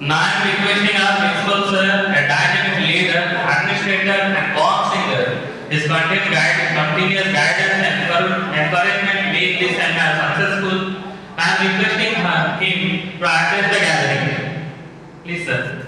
Now I am requesting our principal sir, a dynamic leader, administrator and born singer, his continuous guidance and encouragement make this seminar successful. I am requesting him to address the gathering. Please sir.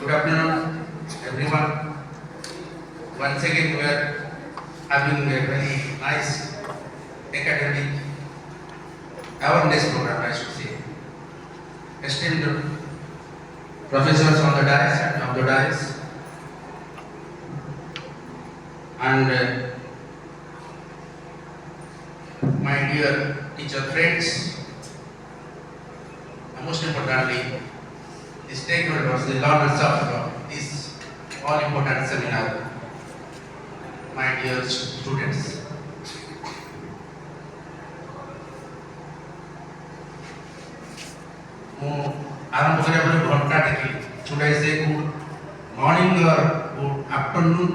Good afternoon, everyone. Once again, we are having a very nice academic awareness program, I should say. Esteemed professors on the dais and on the dais, and my dear teacher friends, and most importantly, the stakeholders, the learners of this all important seminar, my dear students. ମୁଁ ଆରମ୍ଭ କରିବା ପରେ ଘଣ୍ଟା ଦେଖିଲି should I say good morning or good afternoon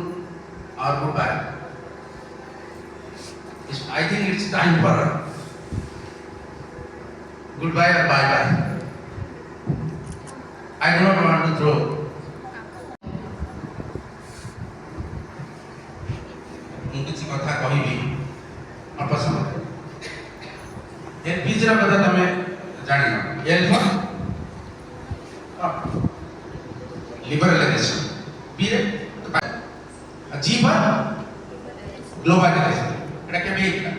or goodbye? I think it's time for goodbye or bye bye. I do not want to throw. ମୁଁ କିଛି କଥା କହିବି ଅପସନ୍ଦ ଏଲପିଜି ର କଥା ତମେ ଜାଣିନ ଏଲ liberalization B रे G पर globalization এটা কেবে ହେଇଥିଲା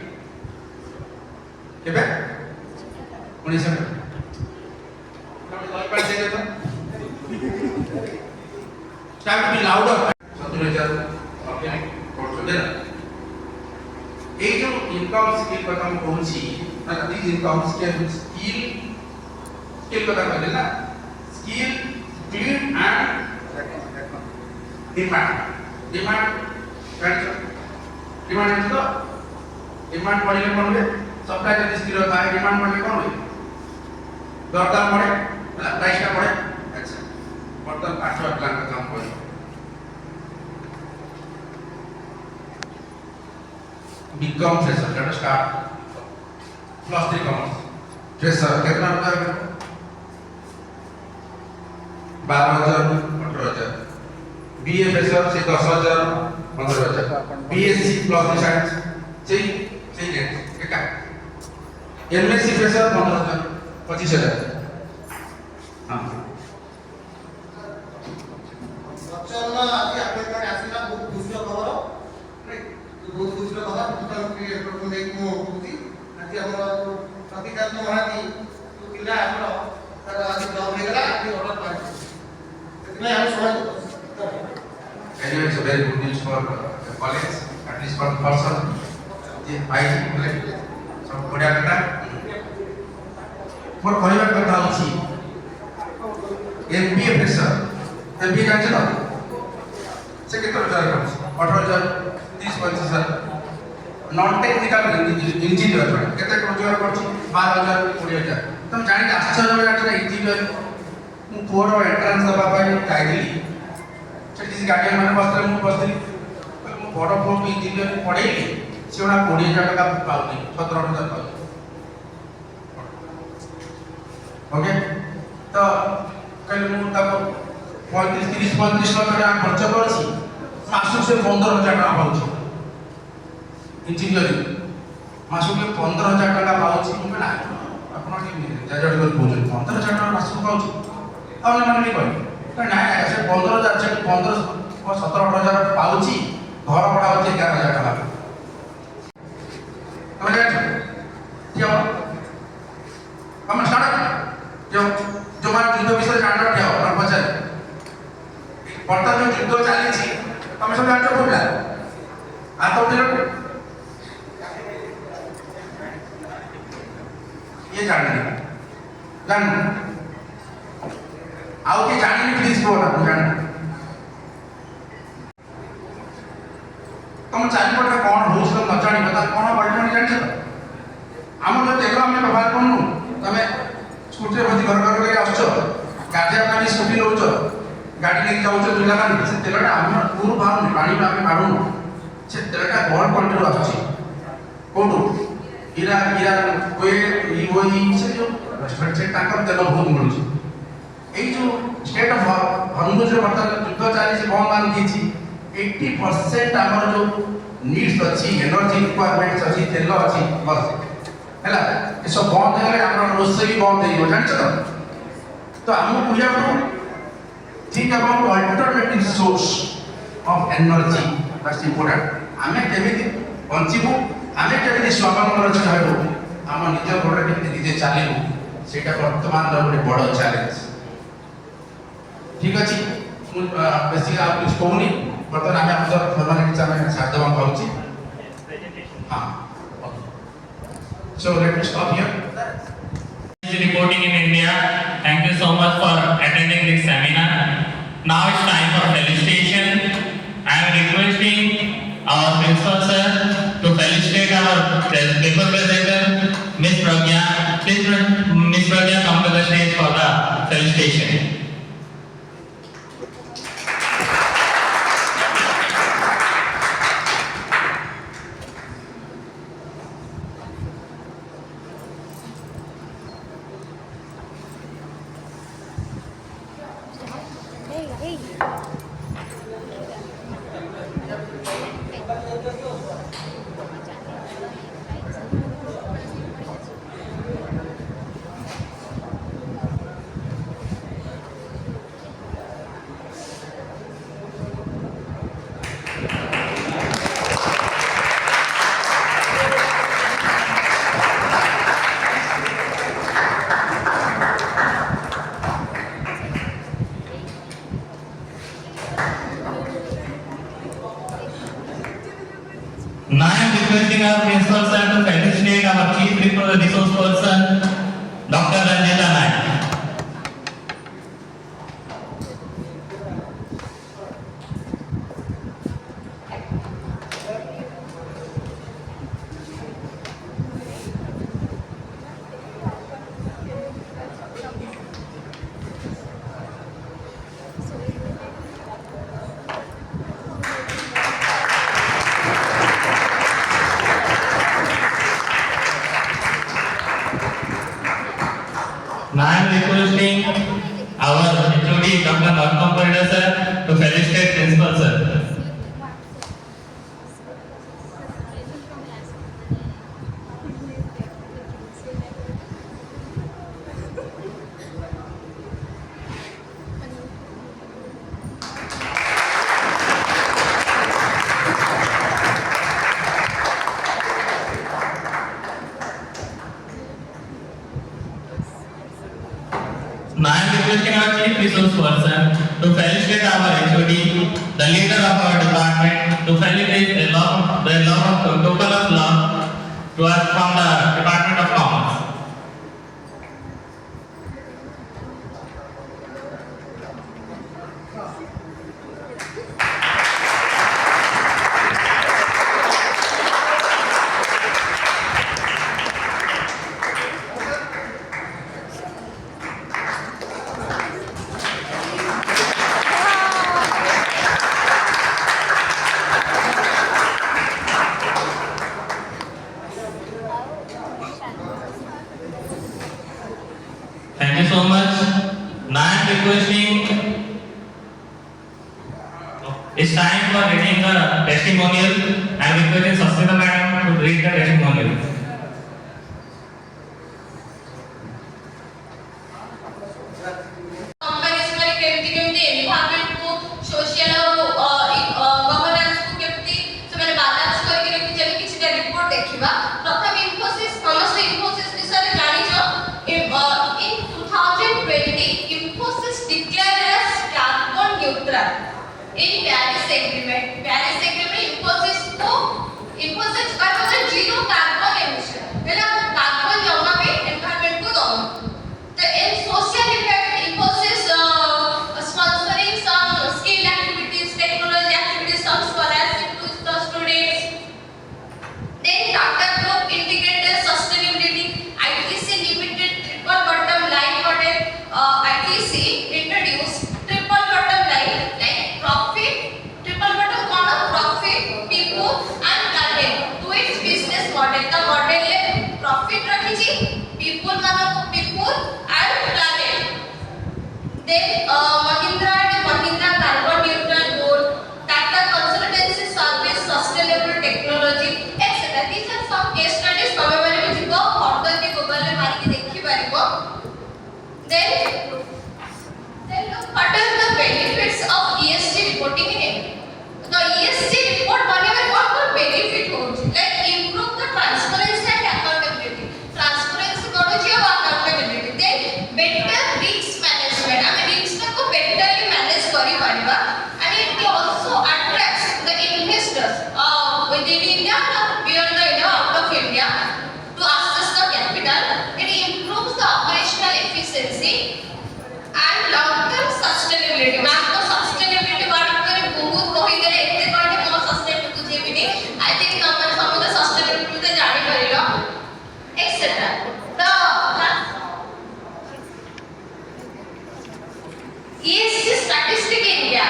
କେବେ 1900 ତମେ କହିପାର ଯେ ତ start to be louder 70000 organic କରୁଛନ୍ତି ନା এই যে ইনকাম স্কিল কথা আমি কହୁছি না দিস ইনকাম স্কিল কথা বলে না স্কিল ক্লিন এন্ড डिमांड तो डिमांड बढ़ले कोन हुए सप्लाई जब स्थिर था डिमांड बढ़ले कोन हुए दरदाम बढ़े प्राइस का बढ़े अच्छा वर्तमान 8 लाख का काम करी BCom fresher that start +3 commerce fresher कितना रुपया 12000 18000 बीए फ्रेशर से 10000 15000 बीएससी प्लस साइंस सही रेट एका एमएससी फ्रेशर 15000 25000 हां चलना आज आपके पास आसीना बहुत खुशी खबर बहुत खुशी खबर टोटल क्रिएटर को लेक मो होती आज हमर प्रतिकांत महाती तो पिला हमर तर आज जॉब हे गला आज ऑर्डर पाइ इतने हम समझ anyway it's a very good news for the college at least for the person the I सब बढ़िया कथा मोर कहबा कथा अछि एमबीए फ्रेशर एमबीए जान छ से केतना हजार 18000 30 25000 नॉन टेक्निकल इंजीनियर केते रोजगार करछि 12000 20000 तुम जानि आश्चर्य होया इंजीनियर मु कोर एंट्रेंस दबा पाई जाइली किसी गार्डियन मैंने बसली मु बड़ पुओ इंजीनियर पढ़ेली से 20000 टका पाउनी 17000 पाउनी ओके तो कल मु तब 35 लाख टका खर्च करछि मासु से 15000 टका पाउछि इंजीनियर मासु के 15000 टका पाउछि मु ना आपण के जाजड कर बोल 15000 टका मासु पाउछि हमने माने नहीं कहली ना से 15000 से 15 17-18,000 पाउछि घर भड़ा होछि 11000 टका हम जान क्यों हम स्टार्ट जो मान युद्ध विषय जानना क्या हो और बचा वर्तमान जो युद्ध चली छी हम सब जानते हो क्या आ तो फिर ये जानना आओ के जाने प्लीज बोल आप जान घर घर कर आउछ गाडिया पानी स्कूटी लोच गाड़ी लेके जाउछ पिला माने से तेलटा हम पूर बाहर पानी में मारू से तेलटा बहुत कंट्रोल आछी कोटू इरान कोई वही से जो रेस्टोरेंट से ताकर तेल बहुत मिलुछ এই যে স্টেট অফ হরমুজ রে বর্তমান যুদ্ধ চালিছে বম মান দিছি 80% আমার যে নিডস আছে এনার্জি রিকোয়ারমেন্টস আছে তেল আছে বস হেলা এসব বন্ধ হলে আমার রোষেই বন্ধ হইব জানিছ তো আমি we have to think about alternative source of energy that's important ଆମେ କେମିତି ବଞ୍ଚିବୁ ଆମେ କେମିତି ସ୍ୱାବଲମ୍ବନ ରହିବୁ ଆମ ନିଜ ଗୋଡ଼ରେ କେମିତି ନିଜେ ଚାଲିବୁ ସେଇଟା ବର୍ତ୍ତମାନର ଗୋଟେ ବଡ଼ ଚ୍ୟାଲେଞ୍ଜ ठीक अच्छे बेसिक आप कुछ कहूनी बर्तमान आम आप फर्मालिटीज आम साधवान पाऊँ हाँ so let me stop here Reporting in India. Thank you so much for attending this seminar. Now it's time for felicitation. I am requesting our principal sir to felicitate our paper presenter, Miss Pragya. Please, Miss Pragya, come to the stage for the felicitation. Now I am requesting our principal sir to felicitate our chief resource person, Dr. Ranjita Naik. Now I am requesting our HOD Dr. Malcolm Parida sir to felicitate principal sir. Now I am requesting our chief resource person to felicitate our HOD, the leader of our department, to felicitate the total of law to us from the Department of Commerce. Thank you so much. Now I am requesting, it's time for reading the testimonial. I am requesting Sasmita madam to read the testimonial. Companies में केमती environment को social और governance को केमती से balance करके रखी चली किसी का रिपोर्ट देखिबा प्रथम इन्फोसिस समस्त इन्फोसिस विषय जानी जो in 2020 Infosys declared as carbon neutral in Paris Agreement Infosys को Infosys का मतलब zero carbon emission मतलब कार्बन जमा में एनवायरनमेंट को दो तो in social impact Infosys sponsoring some skill activities technology activities some scholarship to the students then Tata Group integrated sustainability ITC limited triple bottom line model ESG statistic India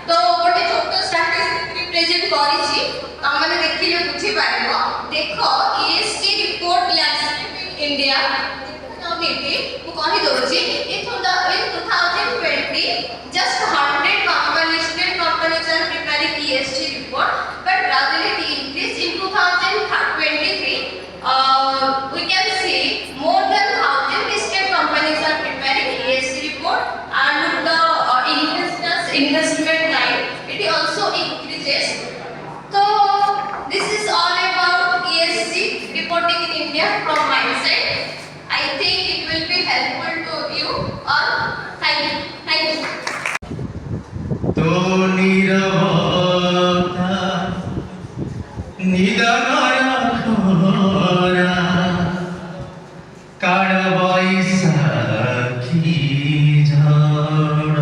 तो गोटे छोट statistic represent करिछि हम माने देखिले बुझी पारिबो देखो ESG report landscape in India नीति मु कहि दोछि in 2020 just 100 companies are preparing ESG report but gradually it increased in 2023 we can see more than 1,000 listed companies are preparing ESG report and the investment line it also increases. So this is all about ESG reporting in India from my side. I think it will be helpful to you all. Thank you. Thank you. तो नीरवता निदाना खोरा काळबैसाखी झड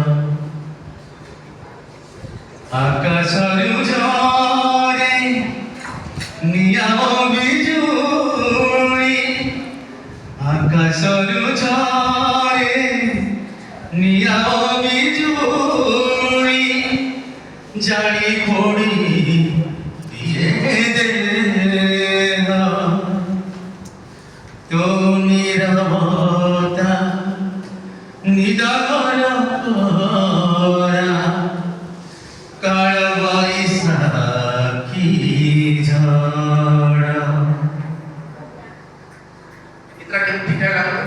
आकाशरु झरे नियाम बिजुली आकाशरु झरे नियाम बिजुली जानी खोड़ी दिए देना तो नीरवता निदान खोरा काळबैसाखी झड इतना केम ठीक है लागलो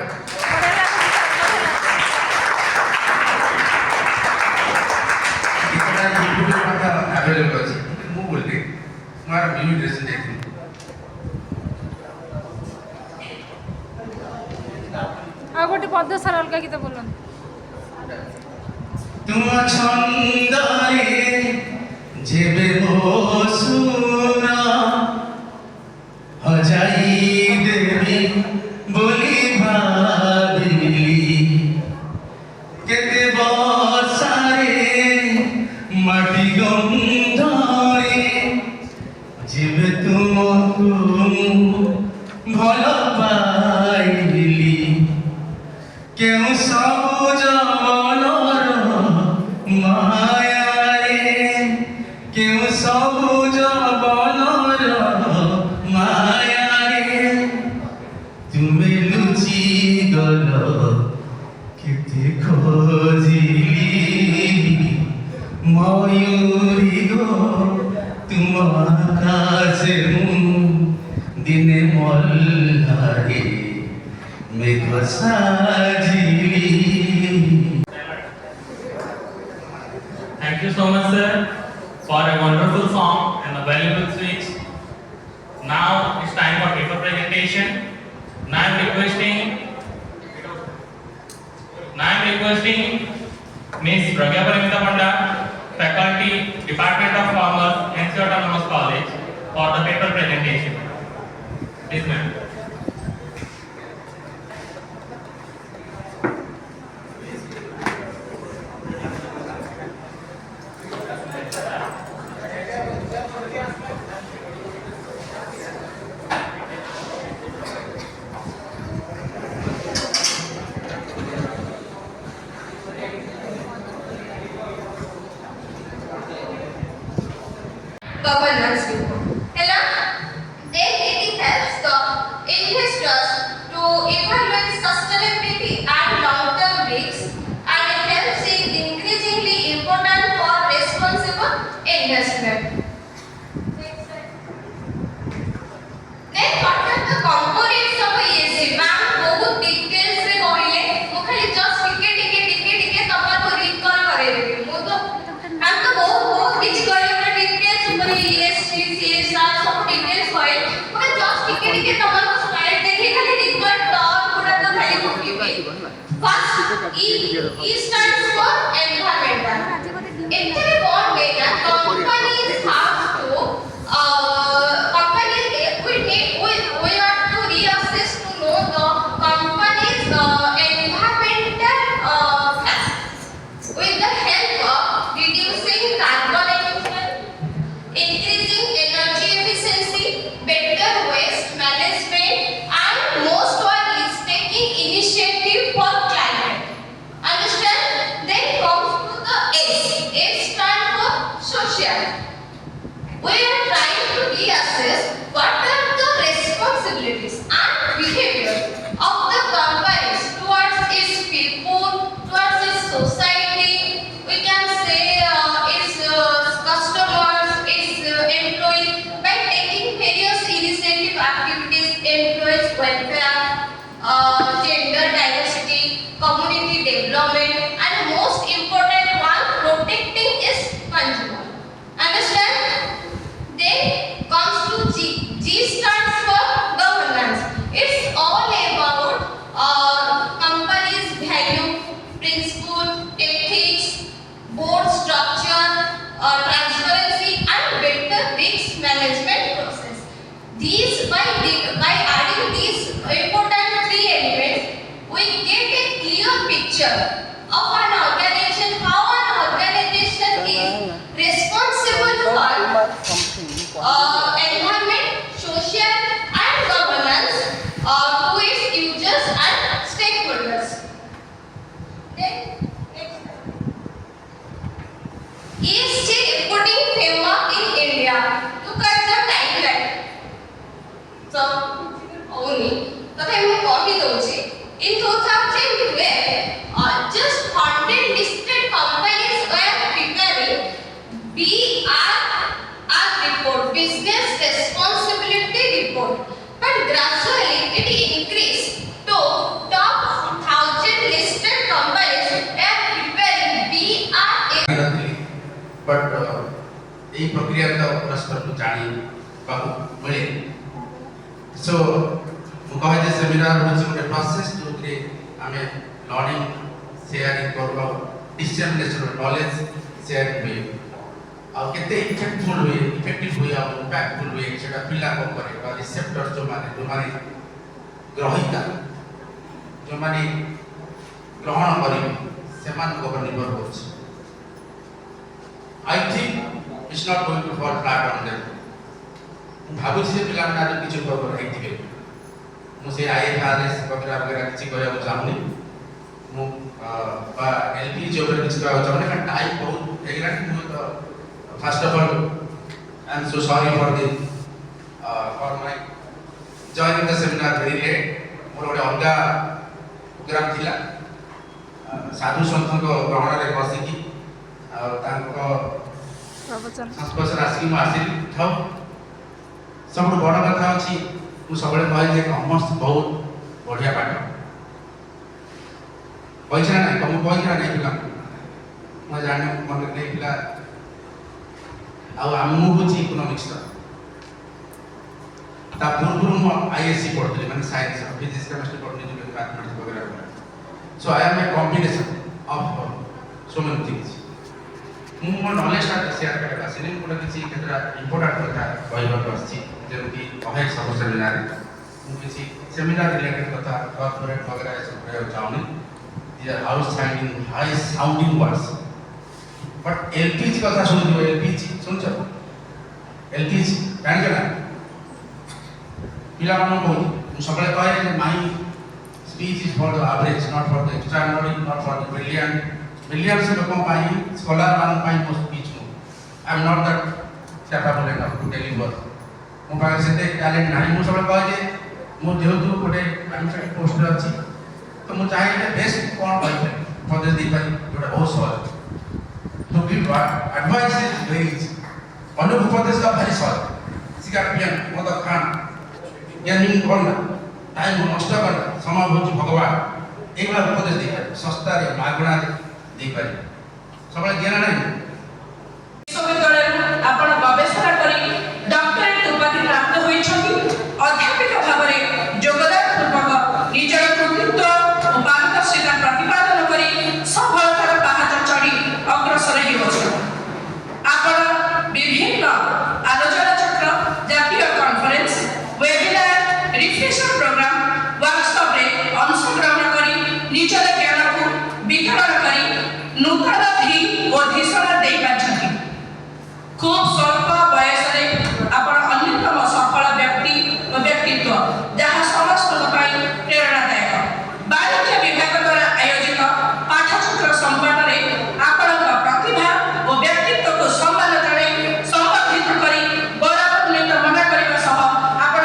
इतना यूट्यूब पे माता अवेलेबल अछि मु बोलली मार म्यूजिक ड्रेसिंग देखि ଆଉ ଗୋଟେ ପଦ ସାର ଅଲଗା ଗୀତ ବୋଲନ୍ତୁ। तुम छंदरे जेबे बसुना हजाई देवी बोली भाबिली केते बसारे माटी गंधरे जेबे तुमको भल पाइली केउ सबुज बनर माया रे केउ सबुज बनर माया रे तुमे लुचि गल केते खोजिली मयूरी गो तुम आकाशे दिने मल्हारे मेघ साजिली Thank you so much, sir, for a wonderful song and a valuable speech. Now it's time for paper presentation. Now I'm requesting Miss Pragya Paramita Panda, Faculty, Department of Commerce, NC Autonomous College, for the paper presentation. Please, ma'am. Governance report. Hello? Then it helps the investors to evaluate sustainability and long-term risks and it helps is increasingly important for responsible investment. Then what are the components of ESG? Ma'am, बहुत details में कहले मु खाली just टिके तमको recall करेदेबी मु तो हम तो बहुत किछ कहले ESG, CSR सब डिटेल्स होय मगर जस्ट टिके तमको स्लाइड देखि खाली रिकॉर्ड टॉप पूरा तो खाली copy first E stands for environmental एथरे कोन बेना companies have to companies we have to reassess to know the company's environmental with the help of reducing carbon emission, increasing energy efficiency, better waste management, and most one is taking initiative for climate. Understand? Then comes of an organization, how an organization is responsible for environment, social and governance to its users and stakeholders. Then next ESG reporting framework in India. Look at the timeline. So only तथा मैं copy दूँगी. In 2012, just 100 listed companies were preparing BRR report, Business Responsibility Report. But gradually it increased to top 1000 listed companies were preparing BRR. But यही प्रक्रिया तो परस्पर को जानी पाहु मिले सो मुझे जे सेमिनार होछि गोटे प्रोसेस जोतरे आमे लर्निंग शेयरिंग करबा डिसेमिनेशन ऑफ नॉलेज शेयरिंग हुए आ केते इफेक्टिव हुए आ इंपैक्टफुल हुए सेटा पिला को करे बा रिसेप्टर जो माने ग्रहिता जो माने ग्रहण करिवे सेमान को निर्भर होछि. I think it's not going to fall flat on them. भावुची जे पिला ना किछु कर रहिथिबे मुझे IFRS वगैरह किसी को या जामुनी मु बा LP जो पर किसी को जामुनी का टाइप बहुत एग्जैक्ट मु तो first of all I am so sorry for my joining the seminar very late मोर गोटे अलगा प्रोग्राम थिला साधु संत को ग्रहण रे बसिकी संस्पर्श आसिक आसिल था सब बड़ कथा अच्छी मुझे सब कहे कमर्स बहुत बढ़िया पाठ कही ना तुम कही ना नहीं पिला मैं जाने मन नहीं पिला आमु हूँ इकोनॉमिक्स ता पूर्व मु आईएससी पढ़ती मैंने साइंस फिजिक्स केमिस्ट्री पढ़नी मैथमेटिक्स वगैरह so I am a combination of so many things मो नॉलेज शेयर करबा सिने गोटे किसी केतरा इंपोर्टेंट कथा कहबा आछि जेमि अहे सब सेमिनार मु किसी सेमिनार रिलेटेड कथा कॉर्पोरेट वगैरह सब कहबा चाहूनी they are outstanding high sounding words but LPG कथा सुन दियो एलपीजी सुनछ एलपीजी जान के ना पिला मन को मु सबले कहे my speech is for the average not for the extraordinary not for the brilliant millions of people scholar man pai mo speech mo I am not that capable enough to deliver mo pa sete talent nahi mo sabale kahe je mo jehetu gote administrative post re achi to mo chahe je best kon kahi for this di pai gote bahut sahaj to give advice is very easy ono upadesh da bhari sahaj sikar pian mo da khan ज्ञानी करना time नष्ट करना समय होची भगवान एगला उपदेश दे सस्ता रे मागणा देपारी सबले ज्ञान नहीं विश्वविद्यालय आपण गवेषणा करी डॉक्टरेट उपाधि प्राप्त होइछथि अध्यापक भाबरे योगदान पूर्वक निजर कृतित्व और पारदर्शिता प्रतिपादन करी सफलतार पहाड़ चढ़ी अग्रसर हेउछ. आपण विभिन्न आलोचना चक्र जातीय conference webinar refresher programme workshop रे अंशग्रहण करी निजर ज्ञान को वितरण करी नूतन धी और धिषण दे पाछथि. खूब स्वल्प बयस रे आपण अन्यतम सफल व्यक्ति और व्यक्तित्व जहाँ समस्त प्रेरणादायक. वाणिज्य विभाग द्वारा आयोजित पाठचक्र संपादन रे आपण प्रतिभा और व्यक्तित्व को सम्मान जणाई संवर्धित करी गौरवान्वित मना करबा सह आपण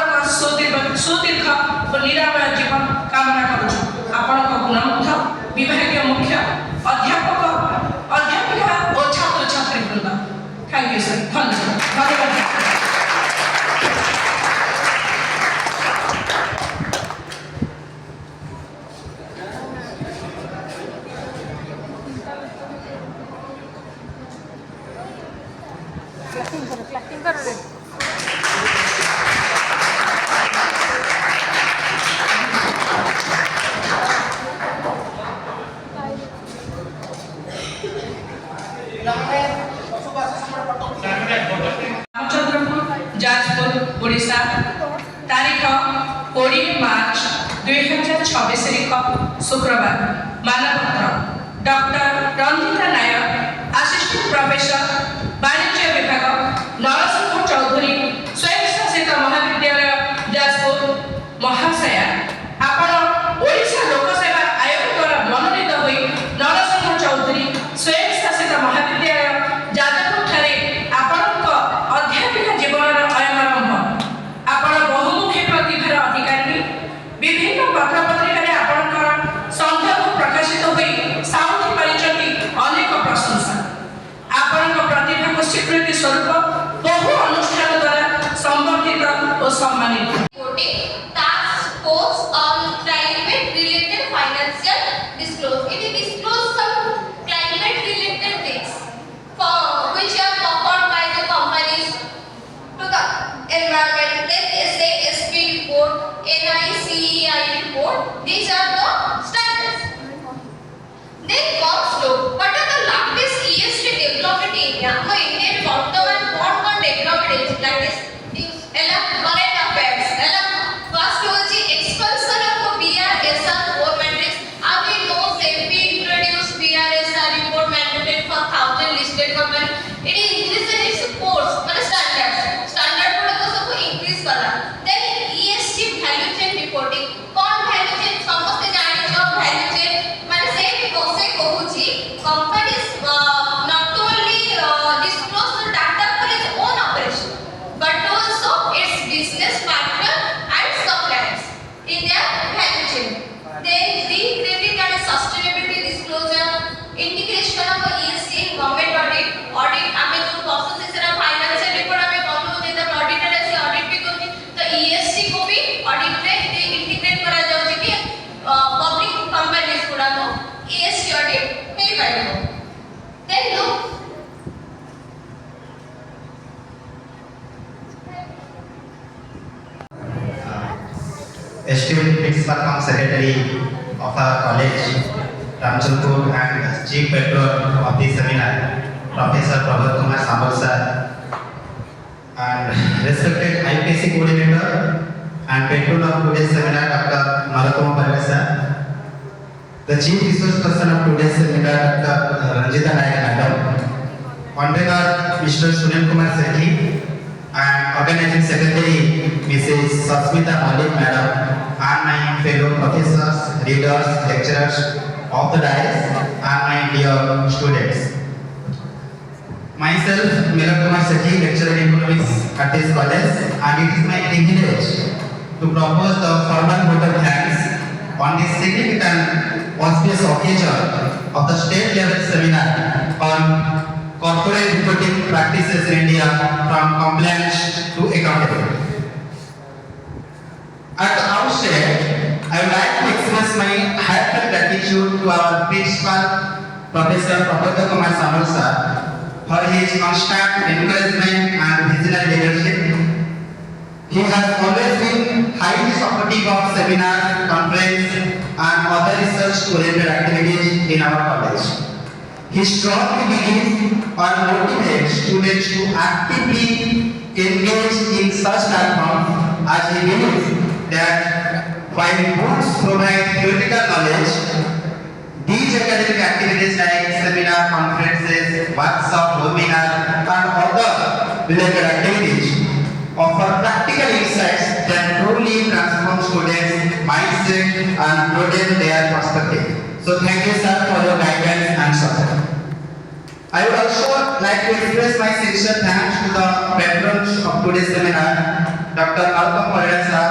सुदीर्घ और निरामय जीवन कामना करूछु. आपण गुणमुग्ध विभागीय मुख्य अध्यापक अध्यापिका और छात्र छात्री वृंद थैंक यू सर. धन्यवाद. क्लैपिंग करो रे. जाजपुर ओडिशा तारीख 20 मार्च 2026 शुक्रवार. मानपत्र डॉक्टर रंजिता नायक असिस्टेंट प्रोफेसर वाणिज्य विभाग नरसिंह चौधरी स्वयंशासित महाविद्यालय जाजपुर महाशया आपण ओडिशा लोकसेवा आयोग द्वारा मनोनीत हुई नरसिंह चौधरी स्वयंशासित महाविद्यालय जाजपुर ठारे आपणक अध्यापिका जीवनर अयमारंभ आपण बहुमुखी प्रतिभार अधिकारी विभिन्न पत्रपत्रिका आपणकर संदर्भ प्रकाशित हुई साउथी पारिचंती अनेक प्रशंसा आपणक प्रतिभा को स्वीकृति स्वरूप बहु अनुष्ठान द्वारा संवर्धित और सम्मानित Reporting task force on climate related financial disclosure. It disclose some climate related things for which are covered by the companies to the environment. Then SASB report, NICEI report. These are the standards. Then comes law. What are the latest ESG development area? So Indian bottom what development is like this. Current affairs. First was the expulsion of BRSR report matrix. As we know, SEBI introduced BRSR report mandated for 1,000 listed companies. It is increasing its force, standards. Standard को सब increase करना. Then ESG value chain reporting. कौन value chain? समझते जाने जो value chain माने same कोसे कहूची companies not only disclose the data for its own operation, but also its business partner and suppliers in their value chain. Then the credit and sustainability disclosure, integration of ESG in government audit हमें जो process है ना financial report हमें कौन होते हैं auditor ऐसे audit भी करते तो ESG को भी audit में integrate करा जाओ कि public companies गुड़ा को ESG audit में पाएगा. Then look. esteemed principal cum secretary of our college, Ramchandpur, and chief patron of this seminar, Professor Prabhat Kumar Sambal sir, and respected IPC coordinator and patron of today's seminar, Dr. Narottama Parve sir, the chief resource person of today's seminar, Dr. Ranjita Nayak madam, Honorable Mr. Sunil Kumar Sethi, and organizing secretary Mrs. Sasmita Malik madam, and my fellow professors, readers, lecturers of the dais, and my dear students. Myself, Milan Kumar Sethi, lecturer in economics at this college, and it is my privilege to propose the formal vote of thanks on this significant auspicious occasion of the state level seminar on corporate reporting practices in India from compliance to accountability. At the outset, I would like to express my heartfelt gratitude to our principal, Professor Prabhat Kumar Sambal sir, for his constant encouragement and visionary leadership. He has always been highly supportive of seminars, conferences, and other research-oriented activities in our college. He strongly believes and motivates students to actively engage in such platforms as he believes that while books provide theoretical knowledge, these academic activities like seminar, conferences, workshops, webinars, and other related activities offer practical insights that truly transform students' mindset and broaden their perspective. So thank you sir for your guidance and support. I would also like to express my sincere thanks to the patrons of today's seminar, Dr. Narottama Parve sir,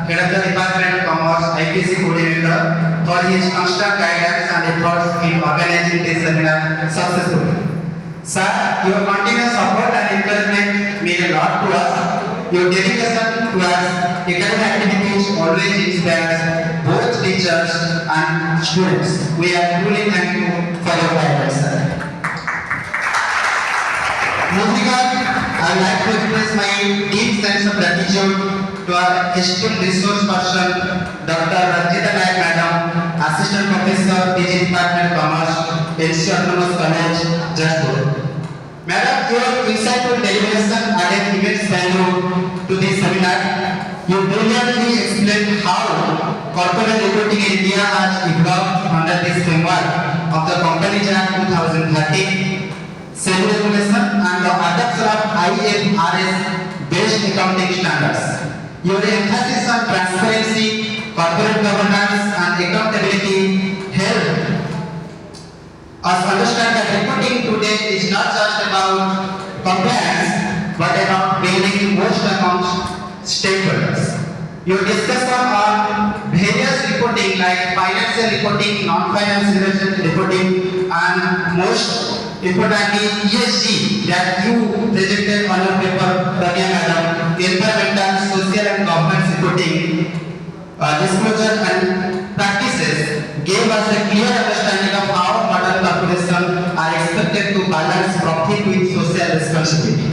Head of the Department of Commerce, IPC Coordinator, for his constant guidance and efforts in organizing this seminar successfully. Sir, your continuous support and encouragement mean a lot to us. Your dedication towards academic activities always inspires both teachers and students. We are truly thankful for your guidance, sir. Moving on, I would like to express my deep sense of gratitude to our esteemed resource person, Dr. Ranjita Nayak madam, Assistant Professor, PG Department of Commerce, NC Autonomous College, Jaipur. Madam, your insightful deliberation added immense value to this seminar. You brilliantly explained how corporate reporting in India has evolved under this framework of the Companies Act 2013, SEBI regulation and the adoption of IFRS based accounting standards. Your emphasis on transparency, corporate governance and accountability help us understand that reporting today is not just about compliance but about building most among stakeholders. Your discussion on various reporting like financial reporting, non-financial reporting and most importantly ESG that you presented on your paper, Tanya Madam, environmental, social and governance reporting, disclosure and practices gave us a clear understanding of how modern corporations are expected to balance profit with social responsibility.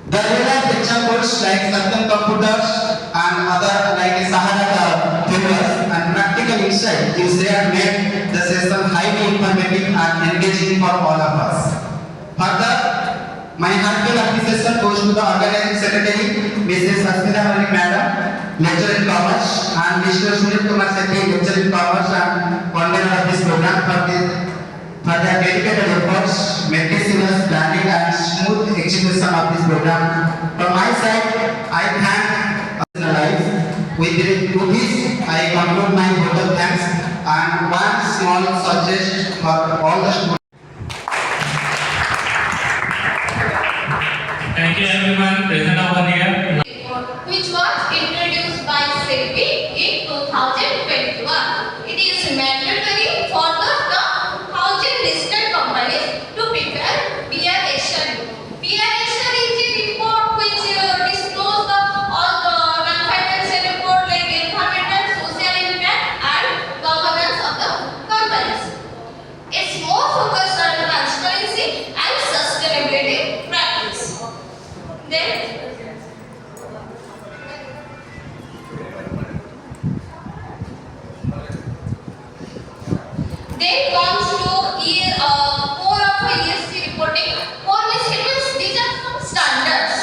The real-life examples like Satyam Computers and other like Sahara papers and practical insight you shared made the session highly informative and engaging for all of us. Further, my heartfelt appreciation goes to the organizing secretary, Mrs. Asmita Malik Madam, lecturer in commerce, and Mr. Sunil Kumar Sethi, lecturer in commerce and convener of this program for their dedicated efforts, meticulous planning and smooth execution of this program. From my side, I thank life. With this, I conclude my total thanks and one small suggestion for all the students. Thank you everyone present over here. Which was introduced by SEBI in 2021. It is mandatory for the 1,000 listed companies to prepare BRSR. BRSR is a report which discloses all the non-financial report like environmental, social impact and governance of the companies. It's more focused on transparency and sustainability practice. Then comes to core of ESG reporting. Core means these are some standards.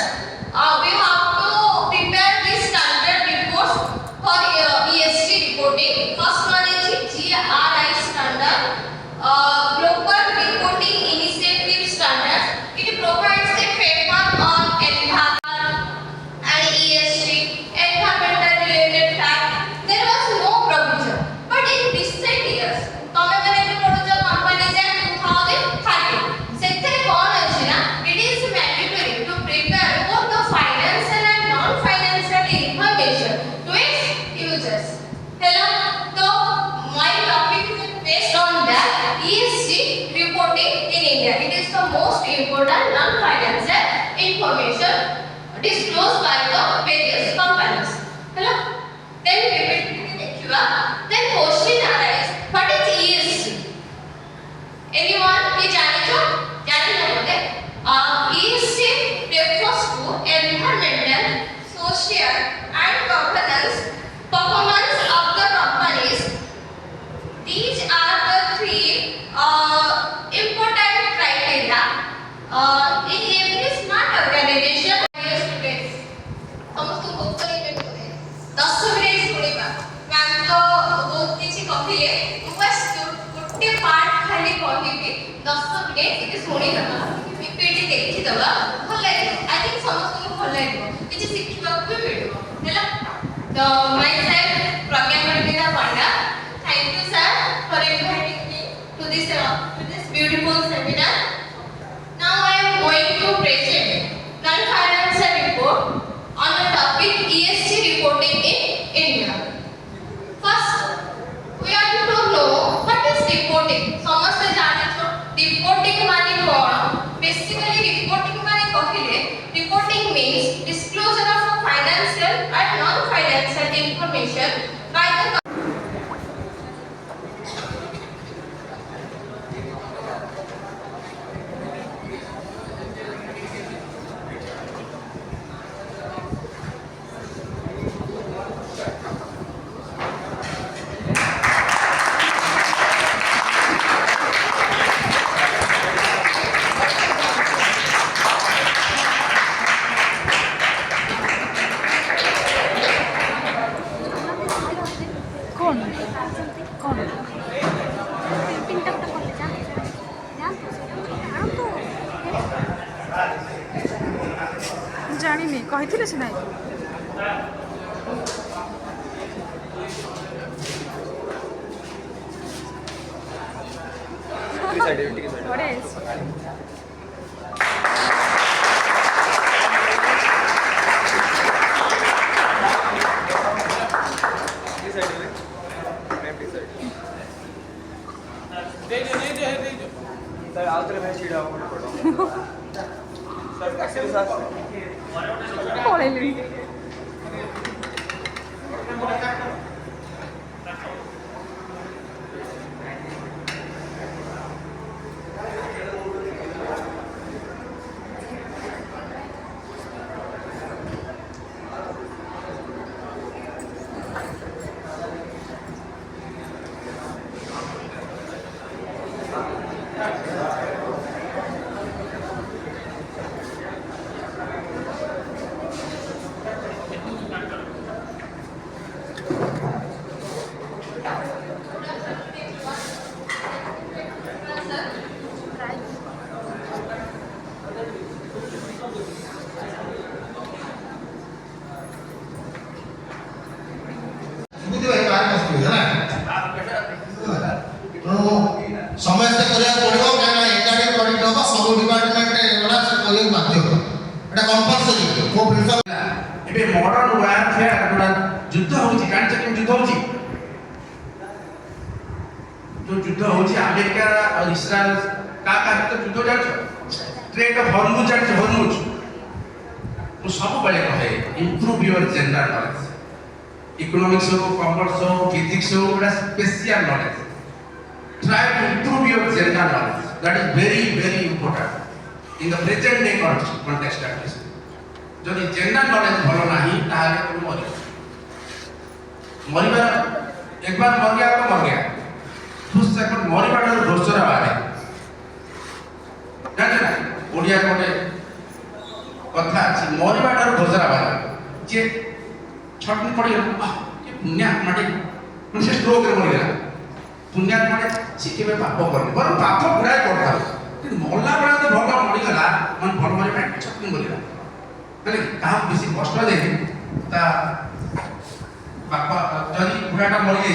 We have to prepare these standard reports for ESG reporting. First one is GRI standard, Global Reporting Initiative Standards. It provides a framework on environment and ESG, environmental related fact. There was no provision, but in recent years, Companies Act 2013, ସେଥିରେ କ'ଣ ଅଛି ନା it is mandatory to prepare both the financial and non-financial information to its users. Hello, so my topic is based on that ESG reporting in India. It is the most important non-financial information disclosed by the various companies. Hello, then then question arise, what is ESG? Anyone ये जाने बोलते ESG refers to environmental, social and governance performance of the companies. These are the three important criteria in every smart organization. Students, समस्त book करेंगे 10 minute सुनिबा ma'am तो बहुत किछि कहिए बस गोटे पार्ट खाली कहिबी 10 मिनट इति सुनि दबा पीपीटी देखि दबा भल लागे आई थिंक समस्त को भल लागे किछि शिखिबा को मिलबो हैला तो myself Pragya Mardina Panda thank you sir for inviting me to this beautiful seminar. Now I am going to present non-financial report on the topic ESG reporting in India. First, we have to know what is reporting. समस्त जाने तो reporting माने कौन? Basically reporting माने कहिले reporting means disclosure of financial and non-financial information by the କହିନି କହିଥିଲେ ସିନା ବଢ଼ିଆ ହେଇଛି। ପଳେଇଲେଣି। ବୁଝି ଭାଇ ବାହାର ଆସିବେ ହେଲା ତେଣୁ ସମସ୍ତେ କରିବାକୁ ପଡ଼ିବ କାହିଁକିନା ଏକାଠି କରିକି ଦେବ ସବୁ ଡିପାର୍ଟମେଣ୍ଟ ଏଗୁଡ଼ା କରିବାକୁ ବାଧ୍ୟ ଏଇଟା କମ୍ପଲସରି ମୋ ପ୍ରିନ୍ସିପାଲ ଏବେ ମଡର୍ନ ୱାରଫେୟାର ଗୁଡ଼ା ଯୁଦ୍ଧ ହେଉଛି ଜାଣିଛ କେମିତି ଯୁଦ୍ଧ ହେଉଛି ଯୋଉ ଯୁଦ୍ଧ ହେଉଛି ଆମେରିକା ଆଉ ଇସ୍ରାଏଲ କାହା ଭିତରେ ଯୁଦ୍ଧ ଜାଣିଛ ଷ୍ଟ୍ରେଟ୍ ଅଫ୍ ହର୍ମୁଜ ଜାଣିଛ ହର୍ମୁଜ ମୁଁ ସବୁବେଳେ କହେ improve your general knowledge economics हो कॉमर्स हो फिजिक्स हो बड़ा special knowledge try to improve your general knowledge that is very important in the present day context at least जदि जनरल नॉलेज भलो नाही ताले तुम मरिबार एक बार मर गया तो मर गया दूसरा सेकंड मरिबार दोसरा बारे जाने ना ओडिया कोटे कथा अछि मरिबार दोसरा बारे जे छटनी पड़ी ये पुण्यात्मा टे से स्ट्रोक रे मर गया पुण्यात्मा टे सिके में पाप करने पर पाप गुड़ाए करता कि मरला बेला तो भगवान मरी गला मन भल मरी में छटनी मर गया माने काम बेसी कष्ट दे ता पाप जदी गुड़ाटा मर गई